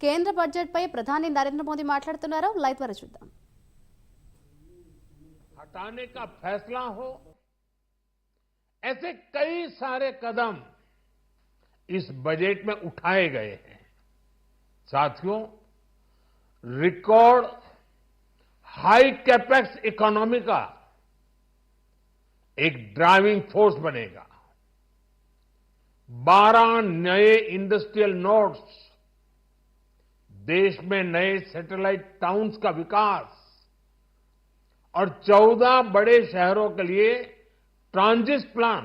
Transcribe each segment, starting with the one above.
కేంద్ర బడ్జెట్పై ప్రధాని నరేంద్ర మోదీ మాట్లాడుతున్నారు. లైవ్ ద్వారా చూద్దాం. हटाने का फैसला हो, ऐसे कई सारे कदम इस बजट में उठाए गए हैं. साथियों, रिकॉर्ड हाई कैपेक्स इकोनॉमी का एक ड्राइविंग फोर्स बनेगा. 12 नए इंडस्ट्रियल नोड्स, देश में नए सैटेलाइट टाउन्स का विकास और 14 बड़े शहरों के लिए ट्रांजिट प्लान.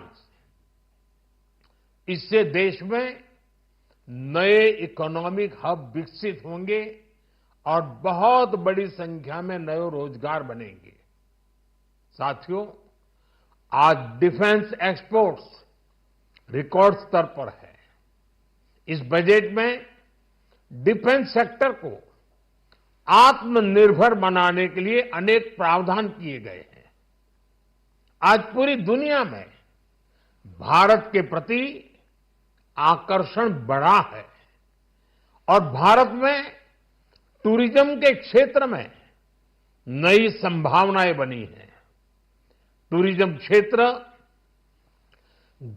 इससे देश में नए इकोनॉमिक हब विकसित होंगे और बहुत बड़ी संख्या में नए रोजगार बनेंगे. साथियों, आज डिफेंस एक्सपोर्ट्स रिकॉर्ड स्तर पर है. इस बजट में डिफेंस सेक्टर को आत्मनिर्भर बनाने के लिए अनेक प्रावधान किए गए हैं. आज पूरी दुनिया में भारत के प्रति आकर्षण बढ़ा है और भारत में टूरिज्म के क्षेत्र में नई संभावनाएं बनी हैं. टूरिज्म क्षेत्र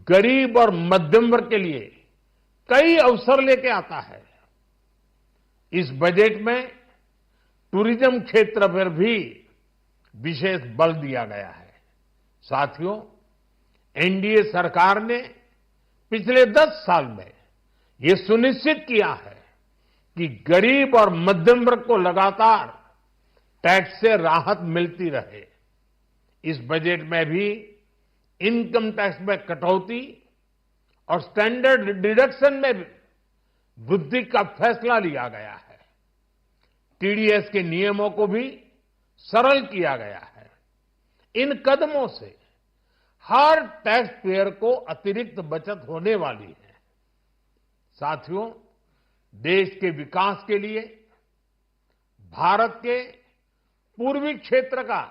गरीब और मध्यम वर्ग के लिए कई अवसर लेके आता है. इस बजट में टूरिज्म क्षेत्र पर भी विशेष बल दिया गया है. साथियों, एनडीए सरकार ने पिछले 10 साल में ये सुनिश्चित किया है कि गरीब और मध्यम वर्ग को लगातार टैक्स से राहत मिलती रहे. इस बजट में भी इनकम टैक्स में कटौती और स्टैंडर्ड डिडक्शन में भी वृद्धि का फैसला लिया गया है. टीडीएस के नियमों को भी सरल किया गया है. इन कदमों से हर टैक्स पेयर को अतिरिक्त बचत होने वाली है. साथियों, देश के विकास के लिए भारत के पूर्वी क्षेत्र का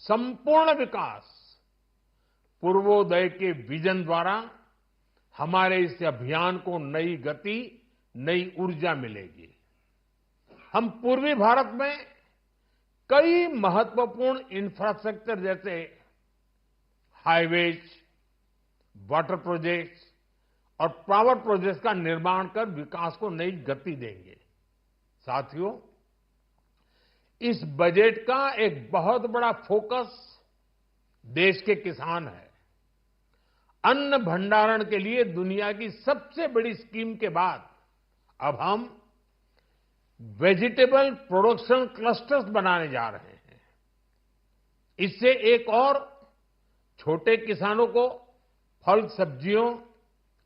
संपूर्ण विकास पूर्वोदय के विजन द्वारा हमारे इस अभियान को नई गति, नई ऊर्जा मिलेगी. हम पूर्वी भारत में कई महत्वपूर्ण इंफ्रास्ट्रक्चर जैसे हाईवेज, वाटर प्रोजेक्ट्स और पावर प्रोजेक्ट्स का निर्माण कर विकास को नई गति देंगे. साथियों, इस बजट का एक बहुत बड़ा फोकस देश के किसान है. अन्न भंडारण के लिए दुनिया की सबसे बड़ी स्कीम के बाद अब हम वेजिटेबल प्रोडक्शन क्लस्टर्स बनाने जा रहे हैं. इससे एक और छोटे किसानों को फल, सब्जियों,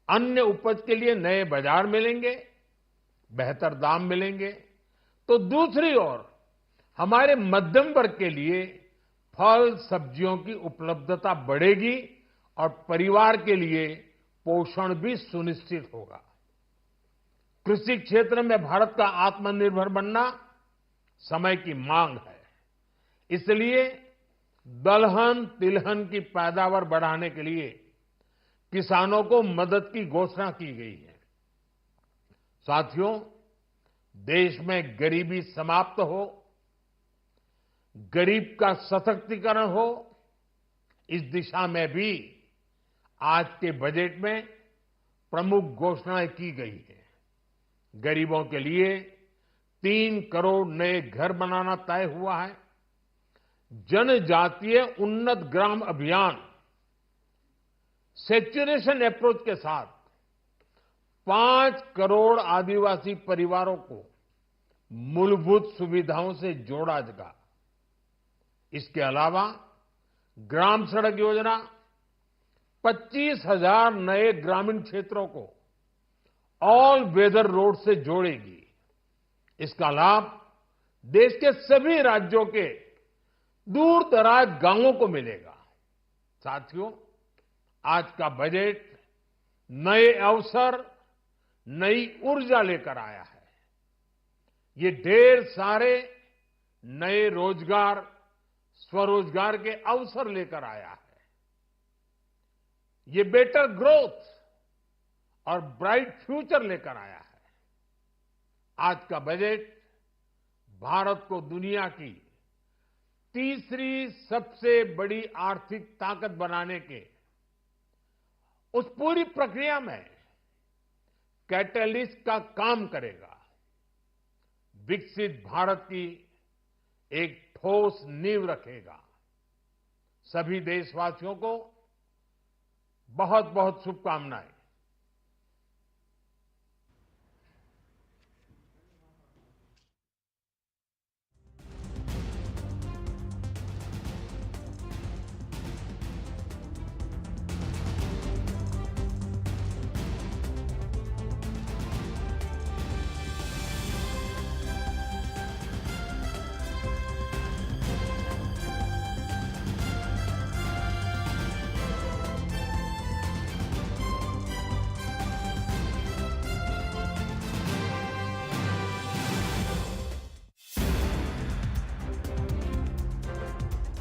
अन्य उपज के लिए नए बाजार मिलेंगे, बेहतर दाम मिलेंगे. तो दूसरी ओर हमारे मध्यम वर्ग के लिए फल, सब्जियों की उपलब्धता बढ़ेगी और परिवार के लिए पोषण भी सुनिश्चित होगा. कृषि क्षेत्र में भारत का आत्मनिर्भर बनना समय की मांग है. इसलिए दलहन, तिलहन की पैदावार बढ़ाने के लिए किसानों को मदद की घोषणा की गई है. साथियों, देश में गरीबी समाप्त हो, गरीब का सशक्तिकरण हो, इस दिशा में भी आज के बजट में प्रमुख घोषणाएं की गई है. गरीबों के लिए 3 करोड़ नए घर बनाना तय हुआ है. जनजातीय उन्नत ग्राम अभियान सैचुरेशन अप्रोच के साथ 5 करोड़ आदिवासी परिवारों को मूलभूत सुविधाओं से जोड़ा जाएगा. इसके अलावा ग्राम सड़क योजना 25,000 नए ग्रामीण क्षेत्रों को ऑल वेदर रोड से जोड़ेगी. इसका लाभ देश के सभी राज्यों के दूर दराज गांवों को मिलेगा. साथियों, आज का बजट नए अवसर, नई ऊर्जा लेकर आया है. ये ढेर सारे नए रोजगार, स्वरोजगार के अवसर लेकर आया है. ये बेटर ग्रोथ और ब्राइट फ्यूचर लेकर आया है. आज का बजट भारत को दुनिया की तीसरी सबसे बड़ी आर्थिक ताकत बनाने के उस पूरी प्रक्रिया में कैटलिस्ट का काम करेगा। विकसित भारत की एक ठोस नींव रखेगा। सभी देशवासियों को बहुत बहुत शुभकामनाएं।